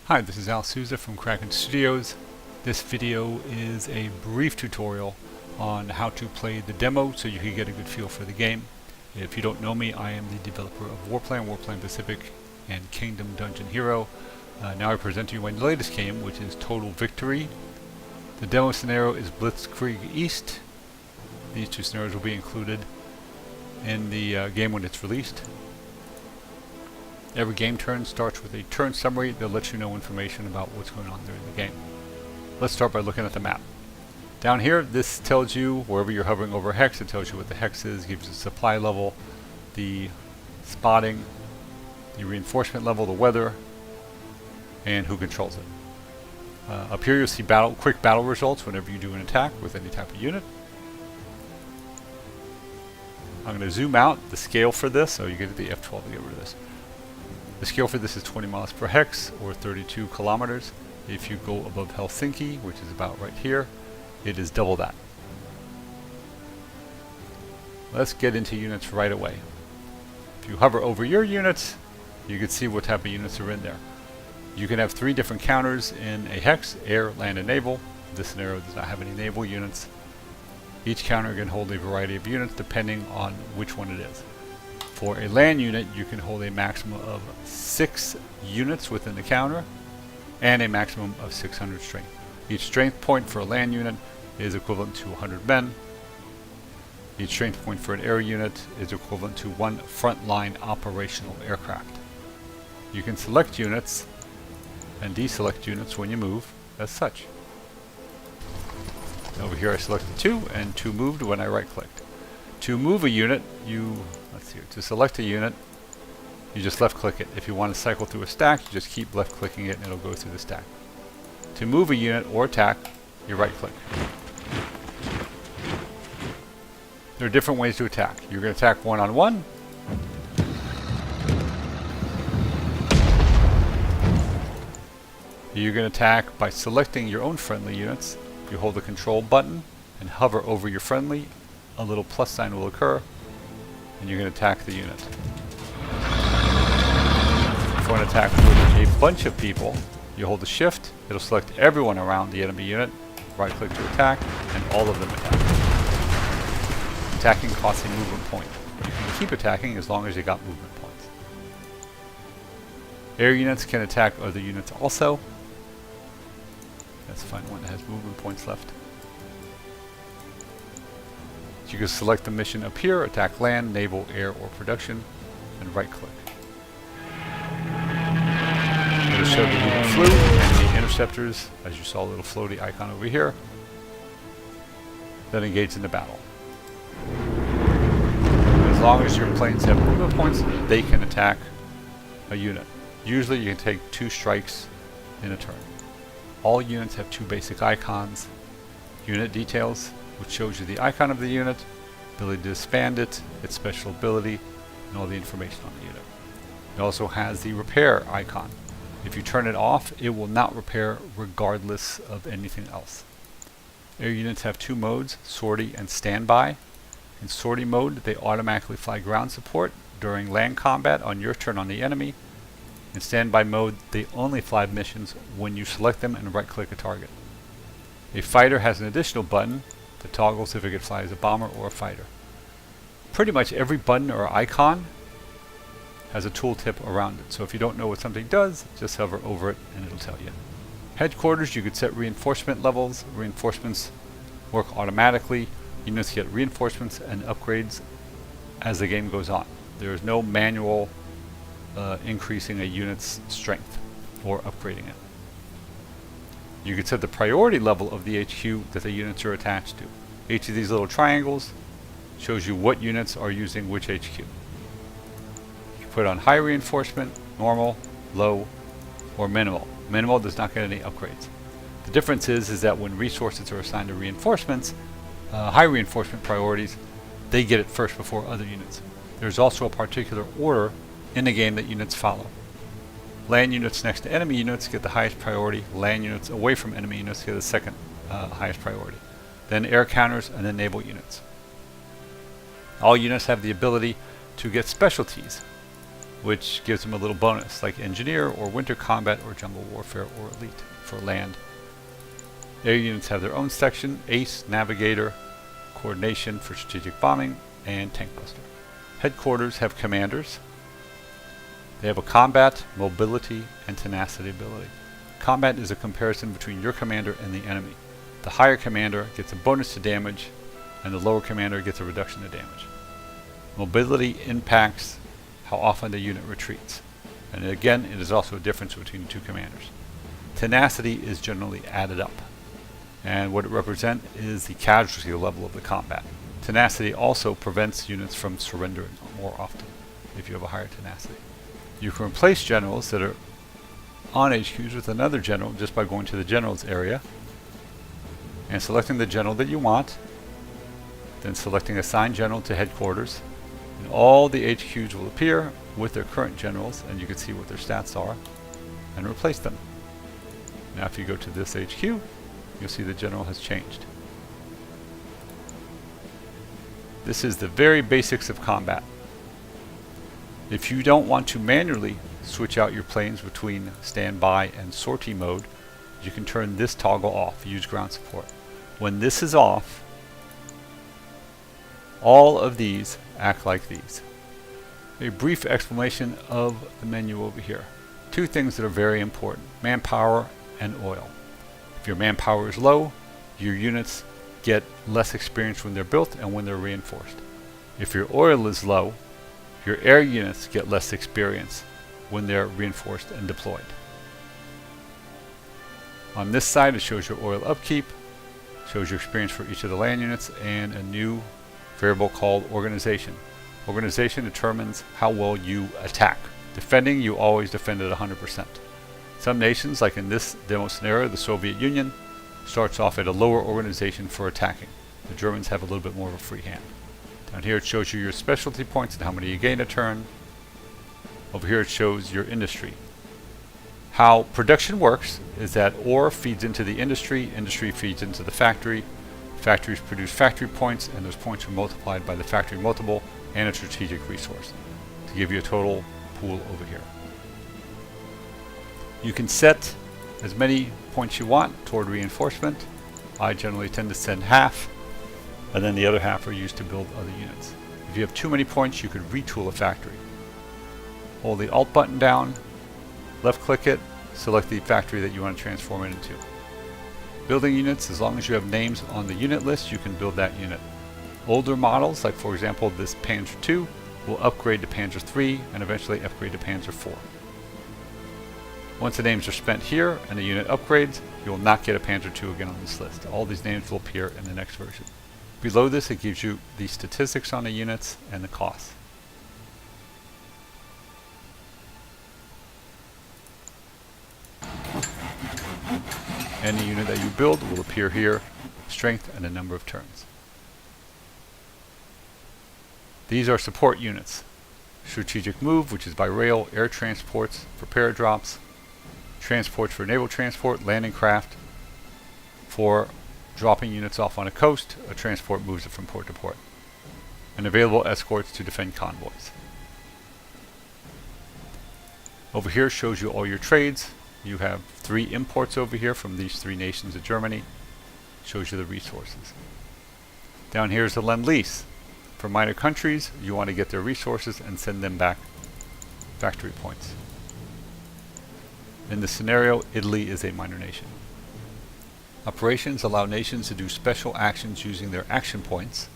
Hi, this is Al Souza from Kraken Studios. This video is a brief tutorial on how to play the demo so you can get a good feel for the game. If you don't know me, I am the developer of Warplan Pacific, and Kingdom Dungeon Hero. Now I present to you my latest game, which is Total Victory. The demo scenario is Blitzkrieg East. These two scenarios will be included in the game when it's released. Every game turn starts with a turn summary that lets you know information about what's going on during the game. Let's start by looking at the map. Down here, this tells you, wherever you're hovering over a hex, it tells you what the hex is, gives you the supply level, the spotting, the reinforcement level, the weather, and who controls it. Up here you'll see quick battle results whenever you do an attack with any type of unit. I'm going to zoom out the scale for this, so you get the F12 to get rid of this. The scale for this is 20 miles per hex, or 32 kilometers. If you go above Helsinki, which is about right here, it is double that. Let's get into units right away. If you hover over your units, you can see what type of units are in there. You can have 3 different counters in a hex: air, land, and naval. This scenario does not have any naval units. Each counter can hold a variety of units depending on which one it is. For a land unit, you can hold a maximum of 6 units within the counter and a maximum of 600 strength. Each strength point for a land unit is equivalent to 100 men. Each strength point for an air unit is equivalent to 1 frontline operational aircraft. You can select units and deselect units when you move as such. Over here I selected 2, and 2 moved when I right clicked. To move a unit, to select a unit, you just left click it. If you want to cycle through a stack, you just keep left clicking it and it'll go through the stack. To move a unit or attack, you right click. There are different ways to attack. You're going to attack one-on-one. You're going to attack by selecting your own friendly units. You hold the control button and hover over your friendly. A little plus sign will occur, and you're going to attack the unit. If you want to attack with a bunch of people, you hold the shift, it'll select everyone around the enemy unit, right click to attack, and all of them attack. Attacking costs a movement point. You can keep attacking as long as you got movement points. Air units can attack other units also. Let's find one that has movement points left. You can select the mission up here: attack land, naval, air, or production, and right click. It'll show the unit flew and the interceptors, as you saw a little floaty icon over here, that engage in the battle. As long as your planes have movement points, they can attack a unit. Usually you can take 2 strikes in a turn. All units have 2 basic icons: unit details, which shows you the icon of the unit, ability to expand it, its special ability, and all the information on the unit. It also has the repair icon. If you turn it off, it will not repair regardless of anything else. Air units have 2 modes: sortie and standby. In sortie mode, they automatically fly ground support during land combat on your turn on the enemy. In standby mode, they only fly missions when you select them and right click a target. A fighter has an additional button that toggles if it could fly as a bomber or a fighter. Pretty much every button or icon has a tooltip around it, so if you don't know what something does, just hover over it and it'll tell you. Headquarters, you could set reinforcement levels. Reinforcements work automatically. Units get reinforcements and upgrades as the game goes on. There is no manual increasing a unit's strength or upgrading it. You can set the priority level of the HQ that the units are attached to. Each of these little triangles shows you what units are using which HQ. You can put on high reinforcement, normal, low, or minimal. Minimal does not get any upgrades. The difference is that when resources are assigned to reinforcements, high reinforcement priorities, they get it first before other units. There's also a particular order in the game that units follow. Land units next to enemy units get the highest priority. Land units away from enemy units get the second highest priority. Then air counters, and then naval units. All units have the ability to get specialties. which gives them a little bonus, like Engineer or Winter Combat or Jungle Warfare or Elite for land. Air units have their own section: Ace, Navigator, Coordination for strategic bombing, and Tank Buster. Headquarters have commanders. They have a combat, mobility, and tenacity ability. Combat is a comparison between your commander and the enemy. The higher commander gets a bonus to damage, and the lower commander gets a reduction to damage. Mobility impacts how often the unit retreats. And again, it is also a difference between the two commanders. Tenacity is generally added up, and what it represents is the casualty level of the combat. Tenacity also prevents units from surrendering more often if you have a higher tenacity. You can replace generals that are on HQs with another general just by going to the generals area and selecting the general that you want, then selecting assign general to headquarters, and all the HQs will appear with their current generals, and you can see what their stats are and replace them. Now if you go to this HQ, you'll see the general has changed. This is the very basics of combat. If you don't want to manually switch out your planes between standby and sortie mode, you can turn this toggle off, use ground support. When this is off, all of these act like these. A brief explanation of the menu over here. Two things that are very important: manpower and oil. If your manpower is low, your units get less experience when they're built and when they're reinforced. If your oil is low, your air units get less experience when they're reinforced and deployed. On this side, it shows your oil upkeep, shows your experience for each of the land units, and a new variable called organization. Organization determines how well you attack. Defending, you always defend at 100%. Some nations, like in this demo scenario, the Soviet Union, starts off at a lower organization for attacking. The Germans have a little bit more of a free hand. Down here it shows you your specialty points and how many you gain a turn. Over here it shows your industry. How production works is that ore feeds into the industry, industry feeds into the factory, factories produce factory points, and those points are multiplied by the factory multiple and a strategic resource to give you a total pool over here. You can set as many points you want toward reinforcement. I generally tend to send half, and then the other half are used to build other units. If you have too many points, you could retool a factory. Hold the Alt button down, left click it, select the factory that you want to transform it into. Building units, as long as you have names on the unit list, you can build that unit. Older models, like for example this Panzer II, will upgrade to Panzer III and eventually upgrade to Panzer IV. Once the names are spent here and the unit upgrades, you will not get a Panzer II again on this list. All these names will appear in the next version. Below this, it gives you the statistics on the units and the costs. Any unit that you build will appear here, strength and the number of turns. These are support units. Strategic move, which is by rail, air transports for paradrops, transports for naval transport, landing craft for dropping units off on a coast. A transport moves it from port to port. And available escorts to defend convoys. Over here shows you all your trades. You have 3 imports over here from these 3 nations of Germany. Shows you the resources. Down here is the Lend-Lease. For minor countries, you want to get their resources and send them back factory points. In this scenario, Italy is a minor nation. Operations allow nations to do special actions using their action points,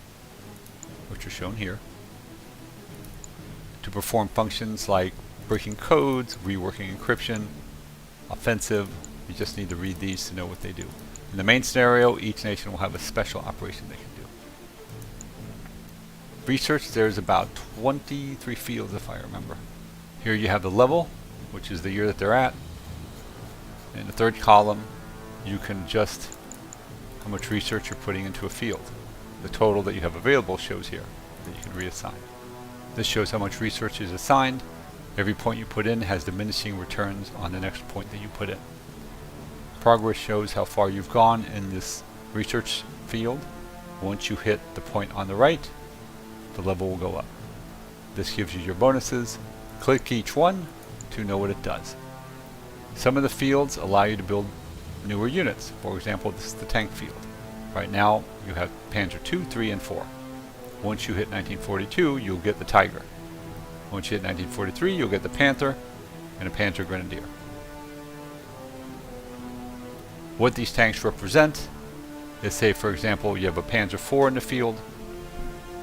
which are shown here, to perform functions like breaking codes, reworking encryption, offensive. You just need to read these to know what they do. In the main scenario, each nation will have a special operation they can do. Research, there's about 23 fields if I remember. Here you have the level, which is the year that they're at. In the third column, you can adjust how much research you're putting into a field. The total that you have available shows here that you can reassign. This shows how much research is assigned. Every point you put in has diminishing returns on the next point that you put in. Progress shows how far you've gone in this research field. Once you hit the point on the right, the level will go up. This gives you your bonuses Click each one to know what it does. Some of the fields allow you to build newer units. For example, this is the tank field. Right now you have Panzer 2, 3, and 4. Once you hit 1942, you'll get the Tiger. Once you hit 1943, you'll get the Panther and a Panzer Grenadier. What these tanks represent is, say for example, you have a Panzer 4 in the field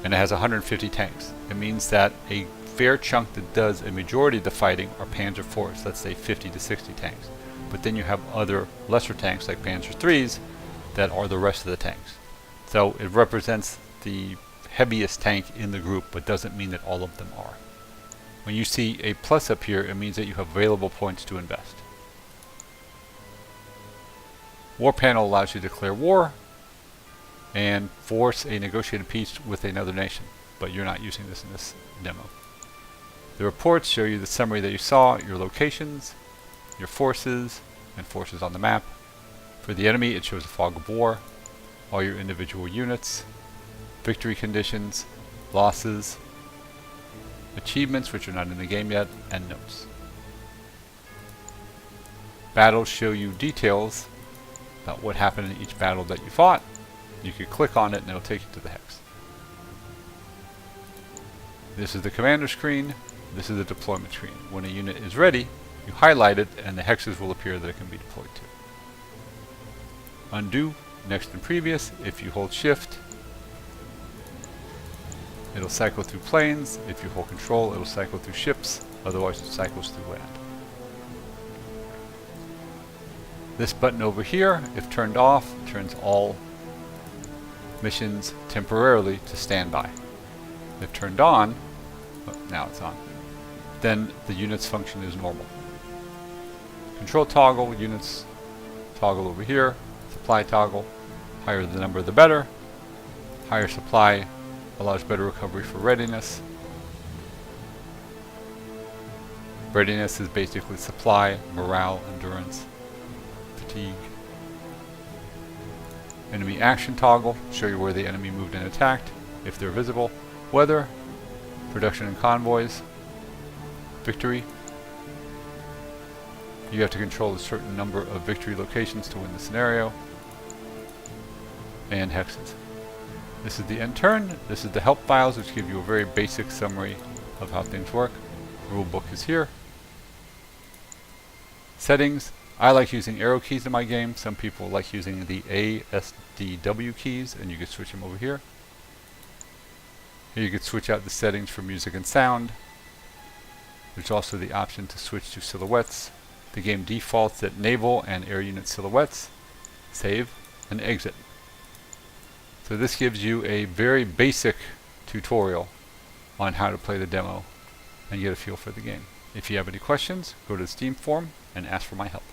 and it has 150 tanks. It means that a fair chunk that does a majority of the fighting are Panzer 4s, let's say 50 to 60 tanks. But then you have other lesser tanks like Panzer 3s that are the rest of the tanks. So it represents the heaviest tank in the group, but doesn't mean that all of them are. When you see a plus up here, it means that you have available points to invest. War panel allows you to declare war and force a negotiated peace with another nation, but you're not using this in this demo. The reports show you the summary that you saw, your locations, your forces, and forces on the map. For the enemy, it shows a fog of war, all your individual units, victory conditions, losses, achievements which are not in the game yet, and notes. Battles show you details about what happened in each battle that you fought. You can click on it and it'll take you to the hex. This is the commander screen. This is the deployment screen. When a unit is ready, you highlight it and the hexes will appear that it can be deployed to. Undo, next and previous. If you hold shift, it'll cycle through planes. If you hold control, it'll cycle through ships. Otherwise, it cycles through land. This button over here, if turned off, turns all missions temporarily to standby. If turned on, now it's on, then the unit's function is normal. Control toggle, units toggle over here, supply toggle, higher the number the better. Higher supply allows better recovery for readiness. Readiness is basically supply, morale, endurance, fatigue. Enemy action toggle, show you where the enemy moved and attacked, if they're visible. Weather, production and convoys, victory. You have to control a certain number of victory locations to win the scenario. And hexes. This is the end turn. This is the help files, which give you a very basic summary of how things work. The rule book is here. Settings. I like using arrow keys in my game. Some people like using the A, S, D, W keys, and you can switch them over here. Here you can switch out the settings for music and sound. There's also the option to switch to silhouettes. The game defaults at naval and air unit silhouettes. Save and exit. So this gives you a very basic tutorial on how to play the demo and get a feel for the game. If you have any questions, go to the Steam forum and ask for my help.